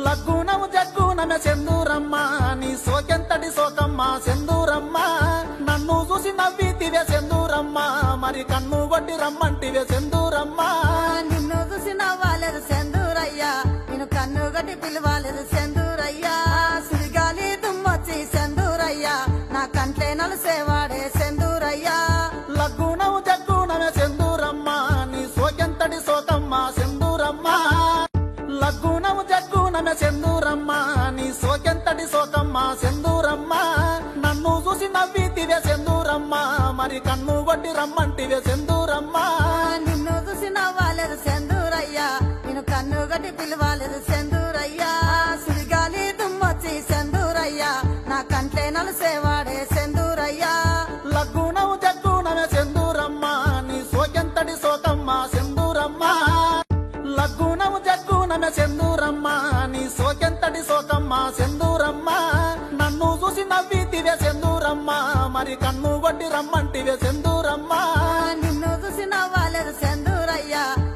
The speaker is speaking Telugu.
లగ్గునము జగ్గునమే సెందూరమ్మ నీ సోకెంతటి సోకమ్మ సెందూరమ్మ నన్ను చూసి నవ్వితివే సెందూరమ్మ మరి కన్ను కొట్టి రమ్మంటివే సెందూరమ్మ నిన్ను చూసి నవ్వాలేదు సెందూరయ్యా నేను కన్ను గట్టి పిలవాలేదు సెందూరయ్యా సిరిగాలి దుమ్మొచ్చి సెందూరయ్యా నా కంట్లే నలుసేవాడే సెందూరయ్యా లగ్గునము జగ్గునమే సెందూరమ్మ నీ సోకెంతటి సోకమ్మ సెందూరమ్మ లగ్గునము జగ్గునమే సెందూరమ్మ నీ సోకెంతటి సోకమ్మ సెందూరమ్మ నన్ను చూసి నవ్వితివే సెందూరమ్మ మరి కన్ను కొట్టి రమ్మంటివే సెందూరమ్మ నిన్ను చూసి నవ్వాలేదు సెందూరయ్యా నేను కన్ను గట్టి పిలవాలేదు సెందూరయ్యా సిరిగాలి దుమ్మొచ్చి సెందూరయ్యా నా కంట్లే నలుసేవాడే సెందూరయ్యా లగ్గునము జగ్గునమే సెందూరమ్మ నీ సోకెంతటి సోకమ్మ సెందూరమ్మ లగ్గునము జగ్గునమే సెందూరమ్మ నీ సోకెంతటి సోకమ్మ సెందూరమ్మ నన్ను చూసి నవ్వితివే సెందూరమ్మ మరి కన్ను కొట్టి రమ్మంటివే సెందూరమ్మ